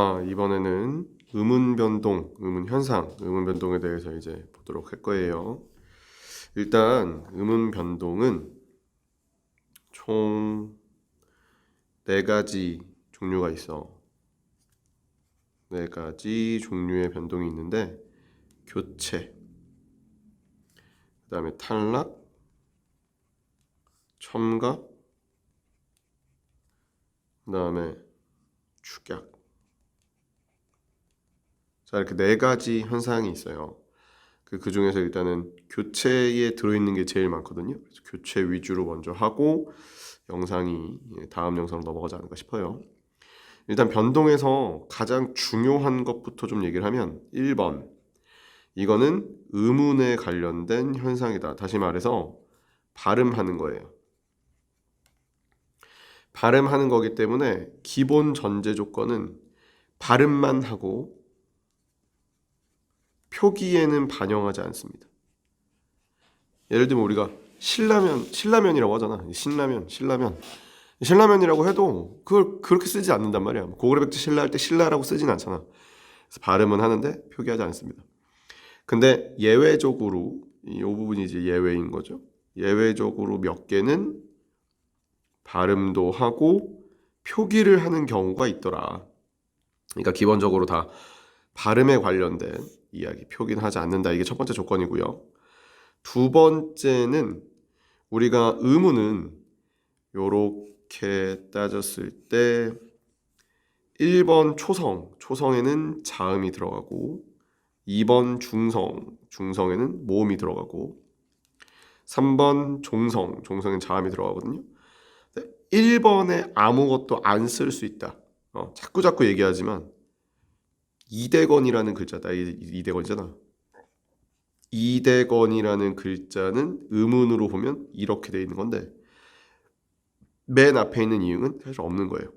이번에는 음운 변동, 음운 현상, 음운 변동에 대해서 이제 보도록 할 거예요. 일단 음운 변동은 총 4가지 종류가 있어. 4가지 종류의 변동이 있는데 교체, 그 다음에 탈락, 첨가, 그 다음에 축약. 자, 이렇게 4가지 현상이 있어요. 그 중에서 일단은 교체에 들어있는 게 제일 많거든요. 그래서 교체 위주로 먼저 하고 영상이 다음 영상으로 넘어가지 않을까 싶어요. 일단 변동에서 가장 중요한 것부터 좀 얘기를 하면 1번, 이거는 의문에 관련된 현상이다. 다시 말해서 발음하는 거예요. 발음하는 거기 때문에 기본 전제 조건은 발음만 하고 표기에는 반영하지 않습니다. 예를 들면 우리가 신라면이라고 하잖아. 신라면이라고 해도 그걸 그렇게 쓰지 않는단 말이야. 고구려백제 신라 할 때 신라라고 쓰진 않잖아. 그래서 발음은 하는데 표기하지 않습니다. 근데 예외적으로 이 부분이 이제 예외인 거죠. 예외적으로 몇 개는 발음도 하고 표기를 하는 경우가 있더라. 그러니까 기본적으로 다 발음에 관련된 이야기, 표기는 하지 않는다. 이게 첫 번째 조건이고요. 두 번째는 우리가 의문은 요렇게 따졌을 때 1번 초성에는 자음이 들어가고 2번 중성에는 모음이 들어가고 3번 종성에는 자음이 들어가거든요. 1번에 아무것도 안 쓸 수 있다. 자꾸 얘기하지만 이대건이라는 글자다. 이대건이잖아. 이대건이라는 글자는 음운으로 보면 이렇게 돼 있는 건데 맨 앞에 있는 이응은 사실 없는 거예요.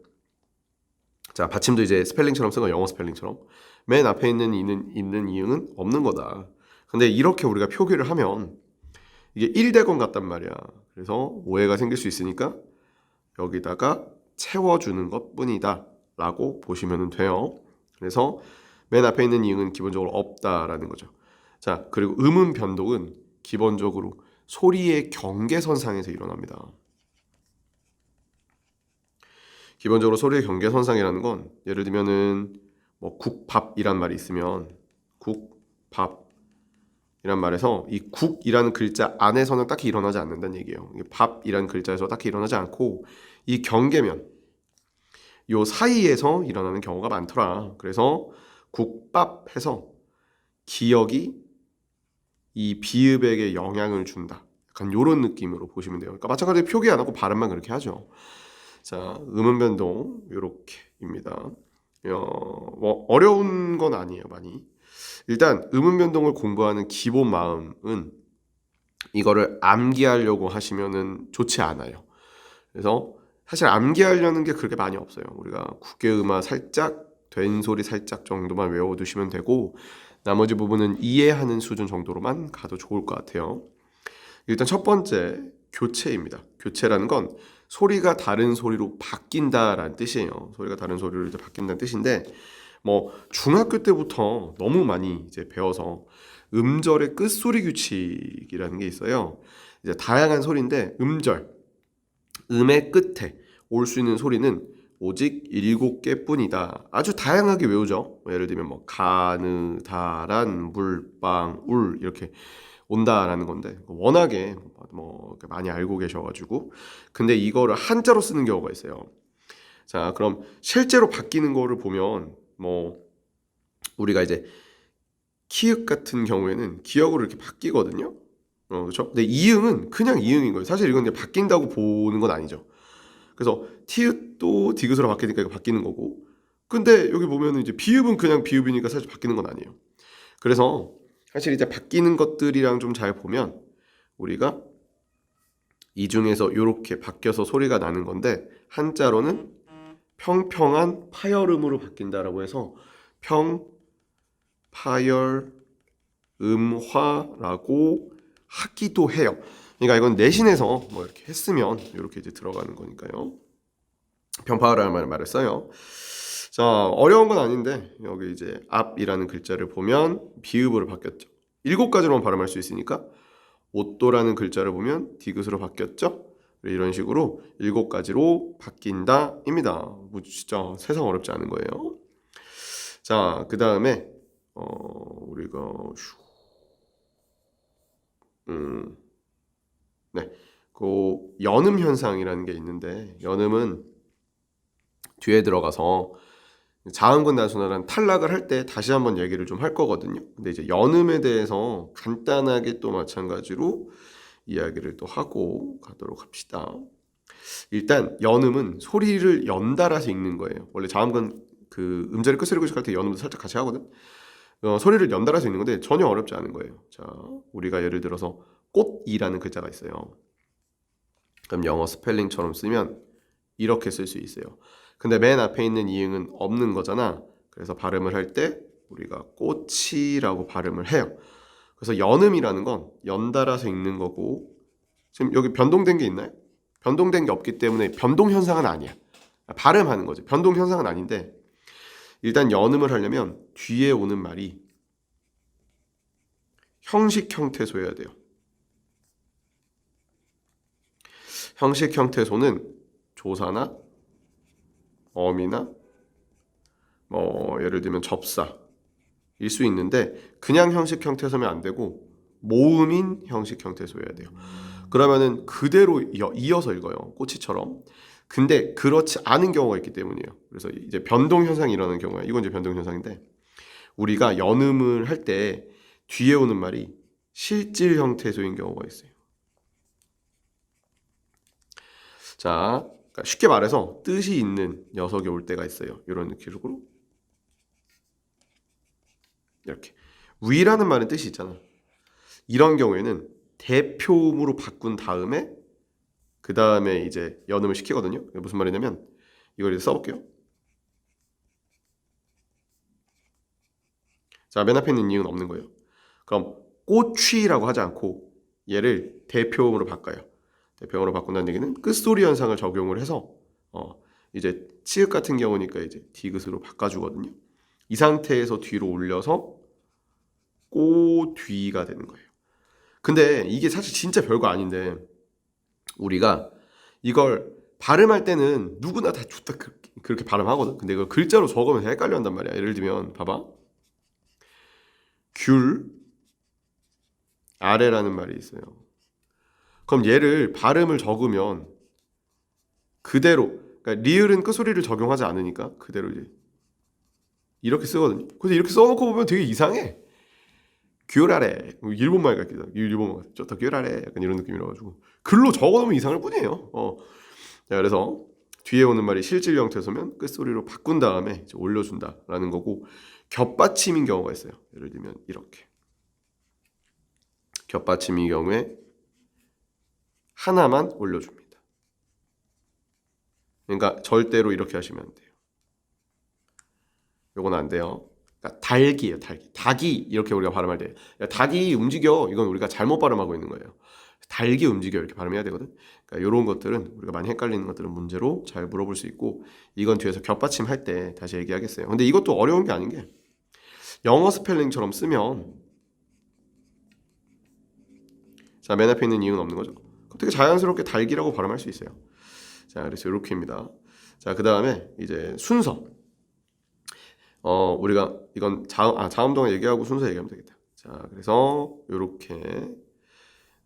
자, 받침도 이제 스펠링처럼 쓴 거, 영어 스펠링처럼 맨 앞에 있는 이응은 없는 거다. 근데 이렇게 우리가 표기를 하면 이게 1대건 같단 말이야. 그래서 오해가 생길 수 있으니까 여기다가 채워주는 것 뿐이다 라고 보시면 돼요. 그래서 맨 앞에 있는 이응은 기본적으로 없다라는 거죠. 자, 그리고 음운 변동은 기본적으로 소리의 경계선상에서 일어납니다. 기본적으로 소리의 경계선상이라는 건 예를 들면은 뭐 국밥이란 말이 있으면 국밥이란 말에서 이 국이라는 글자 안에서는 딱히 일어나지 않는다는 얘기예요. 밥이라는 글자에서 딱히 일어나지 않고 이 경계면 요 사이에서 일어나는 경우가 많더라. 그래서 국밥 해서 기억이 이 비읍에게 영향을 준다. 약간 요런 느낌으로 보시면 돼요. 그러니까 마찬가지로 표기 안 하고 발음만 그렇게 하죠. 자, 음운 변동 요렇게입니다. 뭐 어려운 건 아니에요, 많이. 일단 음운 변동을 공부하는 기본 마음은 이거를 암기하려고 하시면은 좋지 않아요. 그래서 사실 암기하려는 게 그렇게 많이 없어요. 우리가 국외음화 살짝, 된 소리 살짝 정도만 외워두시면 되고 나머지 부분은 이해하는 수준 정도로만 가도 좋을 것 같아요. 일단 첫 번째 교체입니다. 교체라는 건 소리가 다른 소리로 바뀐다라는 뜻이에요. 소리가 다른 소리로 이제 바뀐다는 뜻인데 뭐 중학교 때부터 너무 많이 이제 배워서 음절의 끝소리 규칙이라는 게 있어요. 이제 다양한 소리인데 음의 끝에 올 수 있는 소리는 오직 7개뿐이다. 아주 다양하게 외우죠. 예를 들면 뭐 가느다란 물방 울 이렇게 온다라는 건데 워낙에 뭐 많이 알고 계셔가지고 근데 이거를 한자로 쓰는 경우가 있어요. 자, 그럼 실제로 바뀌는 거를 보면 뭐 우리가 이제 키읔 같은 경우에는 기역으로 이렇게 바뀌거든요. 그렇죠? 근데 이응은 그냥 이응인 거예요. 사실 이건 이제 바뀐다고 보는 건 아니죠. 그래서 티읕도 디귿으로 바뀌니까 이거 바뀌는 거고. 근데 여기 보면은 이제 비읍은 그냥 비읍이니까 사실 바뀌는 건 아니에요. 그래서 사실 이제 바뀌는 것들이랑 좀 잘 보면 우리가 이 중에서 이렇게 바뀌어서 소리가 나는 건데 한자로는 평평한 파열음으로 바뀐다라고 해서 평파열 음화라고 하기도 해요. 그러니까 이건 내신에서 뭐 이렇게 했으면 이렇게 이제 들어가는 거니까요. 평파라는 말을 써요. 자, 어려운 건 아닌데 여기 이제 앞이라는 글자를 보면 비읍으로 바뀌었죠. 7가지로만 발음할 수 있으니까 옷도라는 글자를 보면 디귿으로 바뀌었죠. 이런 식으로 7가지로 바뀐다입니다. 뭐 진짜 세상 어렵지 않은 거예요. 자, 그 다음에 우리가 네, 그 연음 현상이라는 게 있는데 연음은 뒤에 들어가서 자음근 다순화란 탈락을 할 때 다시 한번 얘기를 좀 할 거거든요. 근데 이제 연음에 대해서 간단하게 또 마찬가지로 이야기를 또 하고 가도록 합시다. 일단 연음은 소리를 연달아서 읽는 거예요. 원래 자음근 그 음자를 끝으로 구식할 때 연음도 살짝 같이 하거든. 소리를 연달아서 읽는 건데 전혀 어렵지 않은 거예요. 자, 우리가 예를 들어서 꽃이라는 글자가 있어요. 그럼 영어 스펠링처럼 쓰면 이렇게 쓸 수 있어요. 근데 맨 앞에 있는 이응은 없는 거잖아. 그래서 발음을 할 때 우리가 꽃이라고 발음을 해요. 그래서 연음이라는 건 연달아서 읽는 거고, 지금 여기 변동된 게 있나요? 변동된 게 없기 때문에 변동 현상은 아니야. 발음하는 거죠. 변동 현상은 아닌데 일단 연음을 하려면 뒤에 오는 말이 형식 형태소여야 돼요. 형식 형태소는 조사나 어미나 예를 들면 접사일 수 있는데 그냥 형식 형태소면 안 되고 모음인 형식 형태소여야 돼요. 그러면은 그대로 이어서 읽어요. 꼬치처럼. 근데 그렇지 않은 경우가 있기 때문이에요. 그래서 이제 변동 현상이 일어나는 경우야. 이건 이제 변동 현상인데 우리가 연음을 할 때 뒤에 오는 말이 실질 형태소인 경우가 있어요. 자, 그러니까 쉽게 말해서 뜻이 있는 녀석이 올 때가 있어요. 이런 느낌으로 이렇게 위라는 말은 뜻이 있잖아. 이런 경우에는 대표음으로 바꾼 다음에 그 다음에 이제 연음을 시키거든요. 무슨 말이냐면 이걸 이제 써볼게요. 자, 맨 앞에 있는 이응은 없는 거예요. 그럼 꼬취라고 하지 않고 얘를 대표음으로 바꿔요. 대표음으로 바꾼다는 얘기는 끝소리 현상을 적용을 해서 이제 치읓 같은 경우니까 이제 디귿으로 바꿔주거든요. 이 상태에서 뒤로 올려서 꼬뒤가 되는 거예요. 근데 이게 사실 진짜 별거 아닌데 우리가 이걸 발음할 때는 누구나 다 좋다 그렇게 발음하거든. 근데 이걸 글자로 적으면 헷갈려 한단 말이야. 예를 들면 봐봐. 귤 아래라는 말이 있어요. 그럼 얘를 발음을 적으면 그대로 그러니까 리을은 끝소리를 적용하지 않으니까 그대로 이제 이렇게 쓰거든요. 그래서 이렇게 써놓고 보면 되게 이상해. 귤아래 일본말 같기도 하고 일본말 좋다 귤아래 약간 이런 느낌이라 가지고 글로 적어놓으면 이상할 뿐이에요. 자, 그래서 뒤에 오는 말이 실질 형태소면 끝소리로 바꾼 다음에 이제 올려준다라는 거고 겹받침인 경우가 있어요. 예를 들면 이렇게 겹받침인 경우에 하나만 올려줍니다. 그러니까 절대로 이렇게 하시면 안 돼요. 요건 안 돼요. 그러니까 닭이에요, 닭이. 닭이 이렇게 우리가 발음할 때 야, 닭이 움직여. 이건 우리가 잘못 발음하고 있는 거예요. 닭이 움직여 이렇게 발음해야 되거든. 그러니까 이런 것들은 우리가 많이 헷갈리는 것들은 문제로 잘 물어볼 수 있고 이건 뒤에서 겹받침 할 때 다시 얘기하겠어요. 근데 이것도 어려운 게 아닌 게 영어 스펠링처럼 쓰면 자, 맨 앞에 있는 이응은 없는 거죠. 되게 자연스럽게 닭이라고 발음할 수 있어요. 자, 그래서 이렇게입니다. 자, 그 다음에 이제 순서. 우리가 이건 자음 동안 얘기하고 순서 얘기하면 되겠다. 자, 그래서 이렇게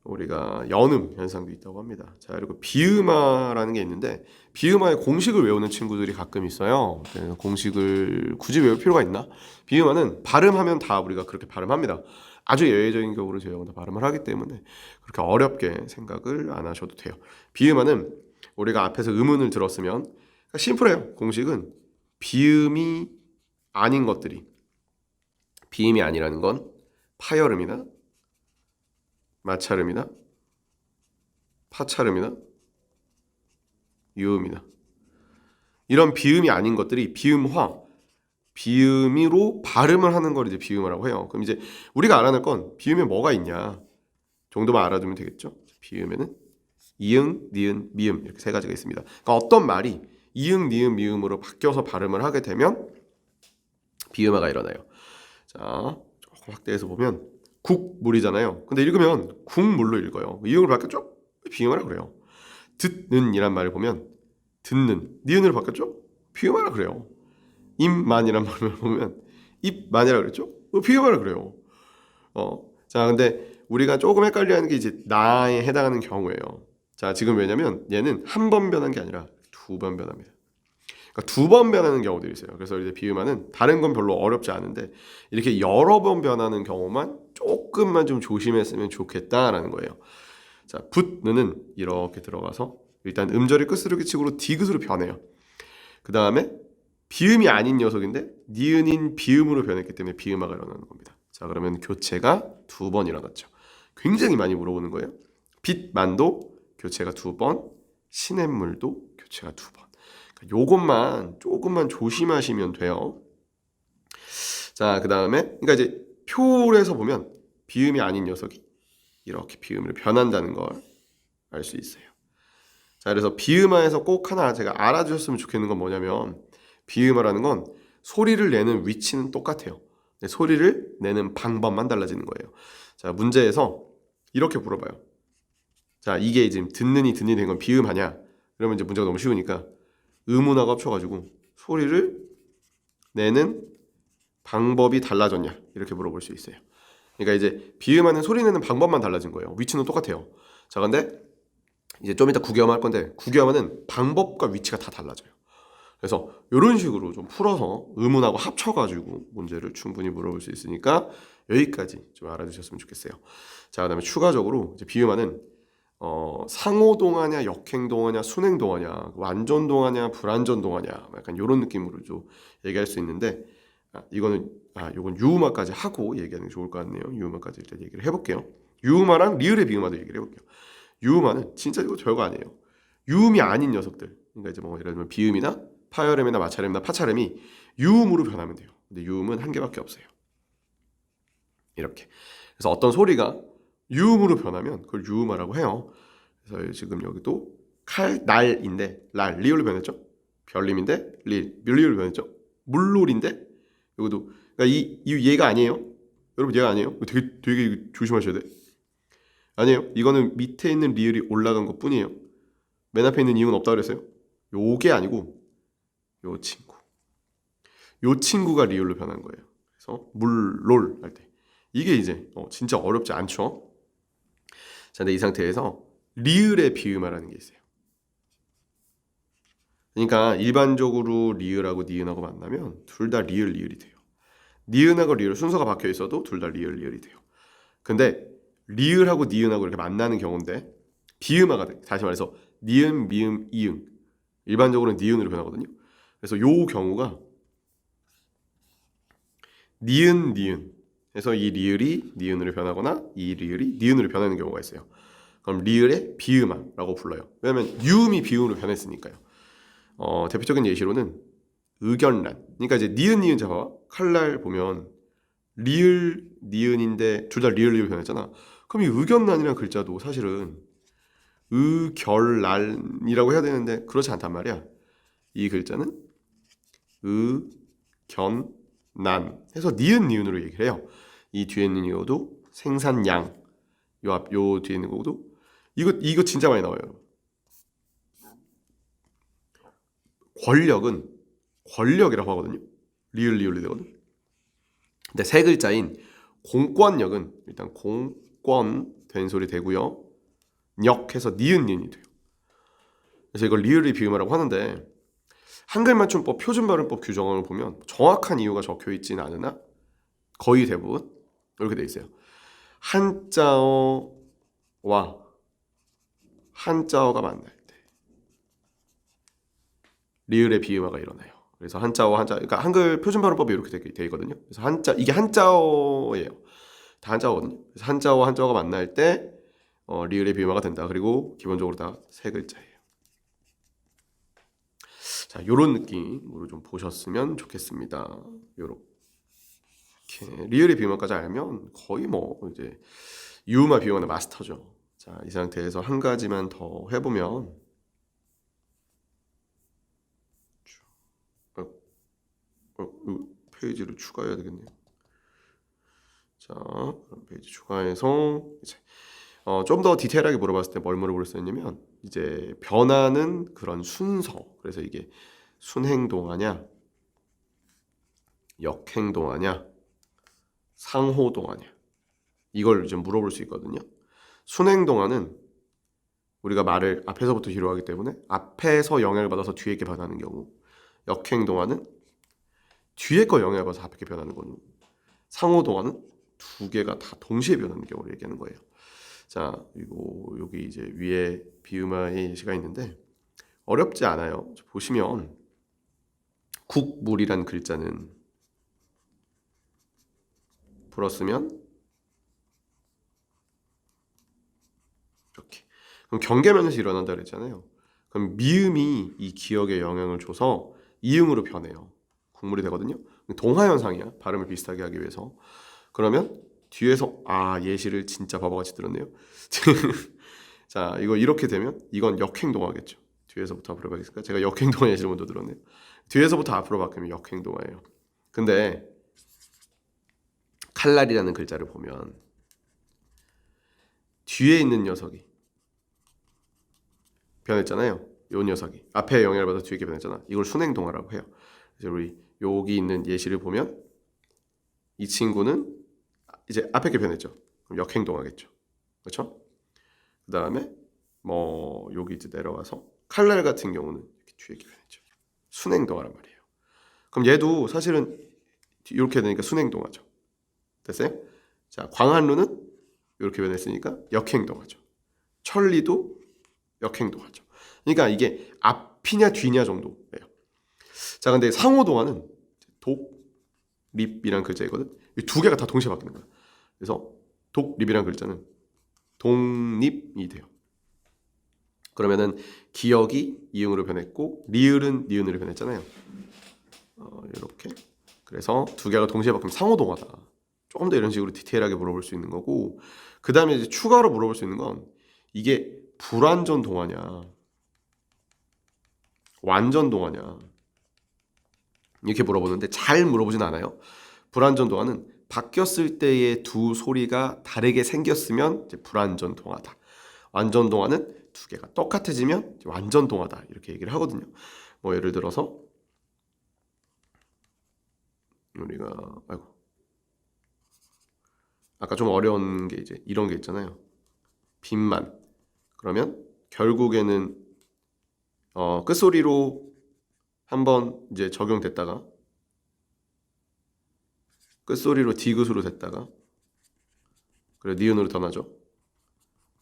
우리가 연음 현상도 있다고 합니다. 자, 그리고 비음화라는 게 있는데 비음화의 공식을 외우는 친구들이 가끔 있어요. 공식을 굳이 외울 필요가 있나? 비음화는 발음하면 다 우리가 그렇게 발음합니다. 아주 예외적인 경우로 제가 다 발음을 하기 때문에 그렇게 어렵게 생각을 안 하셔도 돼요. 비음화는 우리가 앞에서 음운을 들었으면 그러니까 심플해요. 공식은 비음이 아닌 것들이 비음이 아니라는 건 파열음이나 마찰음이나 파찰음이나 유음이나 이런 비음이 아닌 것들이 비음화 비음으로 발음을 하는 걸 이제 비음화라고 해요. 그럼 이제 우리가 알아낼 건 비음에 뭐가 있냐 정도만 알아두면 되겠죠. 비음에는 이응, 니은, 미음 이렇게 세 가지가 있습니다. 그러니까 어떤 말이 이응, 니은, 미음으로 바뀌어서 발음을 하게 되면 비음화가 일어나요. 자, 조금 확대해서 보면 국물이잖아요. 근데 읽으면 국물로 읽어요. 이응으로 바뀌었죠? 비음화라 그래요. 듣는이란 말을 보면 듣는, 니은으로 바뀌었죠? 비음화라 그래요. 입만이란 말을 보면 입만이라 그랬죠? 비음화라 그래요. 자, 근데 우리가 조금 헷갈려하는 게 이제 나에 해당하는 경우예요. 자, 지금 왜냐면 얘는 한 번 변한 게 아니라 두 번 변합니다. 그러니까 두 번 변하는 경우들이 있어요. 그래서 이제 비음화는 다른 건 별로 어렵지 않은데 이렇게 여러 번 변하는 경우만 조금만 좀 조심했으면 좋겠다라는 거예요. 자, 붓는 이렇게 들어가서 일단 음절이 끝스르기칙으로 디귿으로 변해요. 그 다음에 비음이 아닌 녀석인데 니은인 비음으로 변했기 때문에 비음화가 일어나는 겁니다. 자, 그러면 교체가 두 번 일어났죠. 굉장히 많이 물어보는 거예요. 빛만도 교체가 두 번, 시냇물도 교체가 두 번. 그러니까 요것만 조금만 조심하시면 돼요. 자, 그 다음에 그러니까 이제 표에서 보면 비음이 아닌 녀석이 이렇게 비음으로 변한다는 걸 알 수 있어요. 자, 그래서 비음화에서 꼭 하나 제가 알아주셨으면 좋겠는 건 뭐냐면 비음화라는 건 소리를 내는 위치는 똑같아요. 소리를 내는 방법만 달라지는 거예요. 자, 문제에서 이렇게 물어봐요. 자, 이게 지금 듣는이 된 건 비음하냐? 그러면 이제 문제가 너무 쉬우니까 음운하고 합쳐가지고 소리를 내는 방법이 달라졌냐? 이렇게 물어볼 수 있어요. 그러니까 이제 비음하는 소리 내는 방법만 달라진 거예요. 위치는 똑같아요. 자, 근데 이제 좀 이따 국유화만 할 건데 국유화는 방법과 위치가 다 달라져요. 그래서 이런 식으로 좀 풀어서 의문하고 합쳐가지고 문제를 충분히 물어볼 수 있으니까 여기까지 좀 알아주셨으면 좋겠어요. 자, 그다음에 추가적으로 이제 비음화는 상호동하냐, 역행동하냐, 순행동하냐, 완전동하냐, 불완전동하냐, 약간 이런 느낌으로 좀 얘기할 수 있는데 요건 유음화까지 하고 얘기하는 게 좋을 것 같네요. 유음화까지 일단 얘기를 해볼게요. 유음화랑 리을의 비음화도 얘기를 해볼게요. 유음화는 진짜 이거 별거 아니에요. 유음이 아닌 녀석들, 그러니까 이제 뭐 예를 들면 비음이나 파열음이나 마찰음이나 파찰음이 유음으로 변하면 돼요. 근데 유음은 한 개밖에 없어요. 이렇게. 그래서 어떤 소리가 유음으로 변하면 그걸 유음화라고 해요. 그래서 지금 여기도 칼날인데 랄 리을로 변했죠. 별림인데 리을로 변했죠. 물놀인데 여기도 그러니까 이 얘가 아니에요. 여러분 얘가 아니에요. 되게 조심하셔야 돼. 아니에요. 이거는 밑에 있는 리을이 올라간 것 뿐이에요. 맨 앞에 있는 이응은 없다 그랬어요. 요게 아니고 요 친구. 요 친구가 리을로 변한 거예요. 그래서 물놀 할 때. 이게 이제 진짜 어렵지 않죠. 자, 근데 이 상태에서 리을의 비음화라는 게 있어요. 그러니까 일반적으로 리을하고 니은하고 만나면 둘 다 리을이 돼요. 니은하고 리을 순서가 박혀 있어도 둘 다 리을이 돼요. 근데 리을하고 니은하고 이렇게 만나는 경우인데 비음화가 돼. 다시 말해서 니은, 미음, 이응. 일반적으로는 니은으로 변하거든요. 그래서 요 경우가 니은 해서 이 리을이 니은으로 변하거나 이 리을이 니은으로 변하는 경우가 있어요. 그럼 리을의 비음화라고 불러요. 왜냐하면 유음이 비음으로 변했으니까요. 대표적인 예시로는 의견란. 그러니까 이제 니은 잡아 칼날 보면 리을 니은인데 둘 다 리을로 변했잖아. 그럼 이 의견란이라는 글자도 사실은 의결란이라고 해야 되는데 그렇지 않단 말이야. 이 글자는 의견난 해서 니은으로 얘기를 해요. 이 뒤에 있는 이거도 생산양, 요 뒤에 있는 거도 이거 진짜 많이 나와요. 권력이라고 하거든요. 리을이 되거든. 근데 세 글자인 공권력은 일단 공권 된 소리 되고요. 력해서 니은이 돼요. 그래서 이걸 리을의 비음화라고 하는데 한글 맞춤법 표준 발음법 규정을 보면 정확한 이유가 적혀 있지는 않으나 거의 대부분 이렇게 돼 있어요. 한자어와 한자어가 만날 때 리을의 비음화가 일어나요. 그래서 한자, 그러니까 한글 표준 발음법이 이렇게 돼 있거든요. 그래서 이게 한자어예요. 다 한자어거든요. 그래서 한자어가 만날 때 리을의 비음화가 된다. 그리고 기본적으로 다 세 글자예요. 자, 요런 느낌으로 좀 보셨으면 좋겠습니다. 요렇게 리을의 비음화까지 알면 거의 뭐 이제 유음화 비음화는 마스터죠. 자, 이 상태에서 한 가지만 더 해보면 페이지를 추가해야 되겠네요. 자, 그럼 페이지 추가해서 이제 좀 더 디테일하게 물어봤을 때 뭘 물어볼 수 있냐면 이제 변하는 그런 순서. 그래서 이게 순행동화냐, 역행동화냐, 상호동화냐 이걸 좀 물어볼 수 있거든요. 순행동화는 우리가 말을 앞에서부터 뒤로 하기 때문에 앞에서 영향을 받아서 뒤에 게 변하는 경우, 역행동화는 뒤에 거 영향을 받아서 앞에 게 변하는 거고, 상호동화는 두 개가 다 동시에 변하는 경우를 얘기하는 거예요. 자, 그리고 여기 이제 위에 비음화의 예시가 있는데 어렵지 않아요. 보시면 국물이란 글자는 불었으면 이렇게. 그럼 경계면에서 일어난다 그랬잖아요. 그럼 미음이 이 기억에 영향을 줘서 이음으로 변해요. 국물이 되거든요. 동화현상이야. 발음을 비슷하게 하기 위해서. 그러면 뒤에서 예시를 진짜 바보같이 들었네요. 자, 이거 이렇게 되면 이건 역행동화겠죠. 뒤에서부터 앞으로 가겠습니까? 제가 역행동화 예시를 먼저 들었네요. 뒤에서부터 앞으로 바뀌면 역행동화예요. 근데 칼날이라는 글자를 보면 뒤에 있는 녀석이 변했잖아요. 요 녀석이 앞에 영향을 받아 뒤에 게 변했잖아. 이걸 순행동화라고 해요. 그래서 우리 여기 있는 예시를 보면 이 친구는 이제 앞에 게 변했죠. 그럼 역행동화겠죠. 그렇죠? 그 다음에 뭐 여기 이제 내려와서 칼날 같은 경우는 이렇게 뒤에 게 변했죠. 순행동화란 말이에요. 그럼 얘도 사실은 이렇게 되니까 순행동화죠. 됐어요? 자, 광한루는 이렇게 변했으니까 역행동화죠. 천리도 역행동화죠. 그러니까 이게 앞이냐 뒤냐 정도예요. 자, 근데 상호동화는 독, 립이란 글자이거든. 이 두 개가 다 동시에 바뀌는 거야. 그래서 독, 립이란 글자는 독립이 돼요. 그러면은 기역이 이응으로 변했고 리을은 니은으로 변했잖아요. 이렇게. 그래서 두 개가 동시에 바뀌면 상호동화다. 조금 더 이런 식으로 디테일하게 물어볼 수 있는 거고, 그 다음에 이제 추가로 물어볼 수 있는 건 이게 불완전 동화냐 완전 동화냐 이렇게 물어보는데 잘 물어보진 않아요. 불완전 동화는 바뀌었을 때의 두 소리가 다르게 생겼으면 이제 불완전 동화다. 완전 동화는 두 개가 똑같아지면 완전 동화다 이렇게 얘기를 하거든요. 뭐 예를 들어서 우리가 아까 좀 어려운 게 이제 이런 게 있잖아요. 빈만. 그러면 결국에는 끝소리로 한번 이제 적용됐다가 끝소리로 디귿으로 됐다가 그리고 니은으로 변하죠.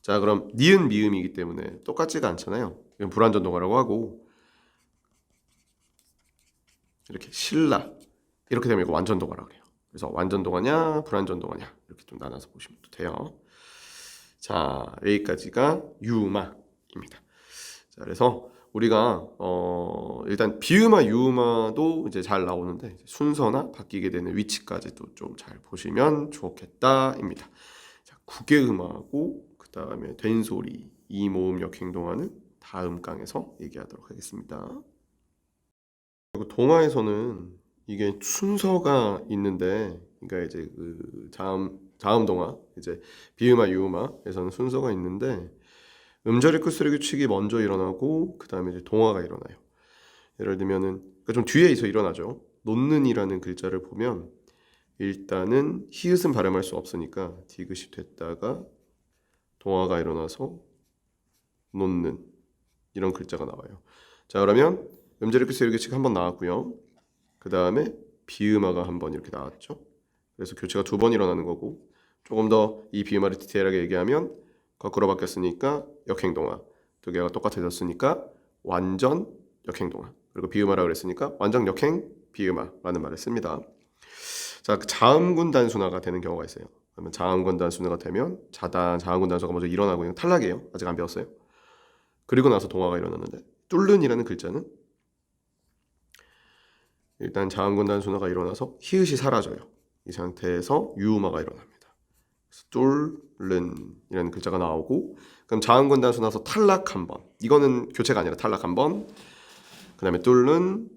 자, 그럼 니은 미음이기 때문에 똑같지가 않잖아요. 이건 불완전 동화라고 하고, 이렇게 신라 이렇게 되면 이거 완전 동화라고 해요. 그래서 완전 동화냐 불완전 동화냐 이렇게 좀 나눠서 보시면 돼요. 자, 여기까지가 유음화입니다. 자, 그래서 우리가 일단 비음화 유음화도 이제 잘 나오는데 순서나 바뀌게 되는 위치까지도 좀 잘 보시면 좋겠다입니다. 자, 국외음화하고 그 다음에 된소리 이모음 역행동화는 다음 강에서 얘기하도록 하겠습니다. 그리고 동화에서는 이게 순서가 있는데, 그러니까 이제 그 자음 동화, 이제 비음화 유음화에서는 순서가 있는데 음절의 끝소리 규칙이 먼저 일어나고 그 다음에 이제 동화가 일어나요. 예를 들면은 그러니까 좀 뒤에서 일어나죠. 놓는이라는 글자를 보면 일단은 히읗은 발음할 수 없으니까 디귿이 됐다가 동화가 일어나서 놓는 이런 글자가 나와요. 자, 그러면 음절의 끝소리 규칙 한번 나왔고요. 그 다음에 비음화가 한번 이렇게 나왔죠. 그래서 교체가 두 번 일어나는 거고, 조금 더 이 비음화를 디테일하게 얘기하면 거꾸로 바뀌었으니까 역행동화, 두 개가 똑같아졌으니까 완전 역행동화, 그리고 비음화라고 그랬으니까 완전 역행 비음화라는 말을 씁니다. 자, 자음군 단순화가 되는 경우가 있어요. 그러면 자음군 단순화가 되면 자음군 단순화가 먼저 일어나고 그냥 탈락이에요. 아직 안 배웠어요. 그리고 나서 동화가 일어나는데 뚫른이라는 글자는 일단 자음군 단순화가 일어나서 히읗이 사라져요. 이 상태에서 유음화가 일어납니다. 뚫른이라는 글자가 나오고, 그럼 자음군 단순화서 탈락 한 번. 이거는 교체가 아니라 탈락 한 번. 그 다음에 뚫른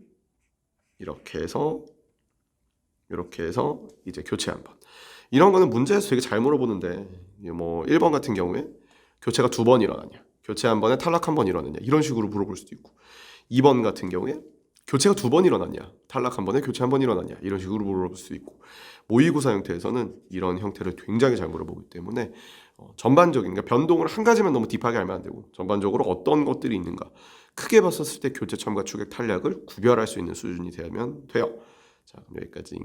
이렇게 해서 이렇게 해서 이제 교체 한 번. 이런 거는 문제에서 되게 잘 물어보는데 뭐 1번 같은 경우에 교체가 2번 일어나냐, 교체 한 번에 탈락 한 번 일어나냐 이런 식으로 물어볼 수도 있고 2번 같은 경우에 교체가 2번 일어났냐, 탈락 한 번에 교체 한 번 일어났냐 이런 식으로 물어볼 수 있고 모의고사 형태에서는 이런 형태를 굉장히 잘 물어보기 때문에 전반적인 그러니까 변동을 한 가지만 너무 딥하게 알면 안 되고 전반적으로 어떤 것들이 있는가 크게 봤었을 때 교체 참가 추격 탈락을 구별할 수 있는 수준이 되면 돼요. 자, 그럼 여기까지.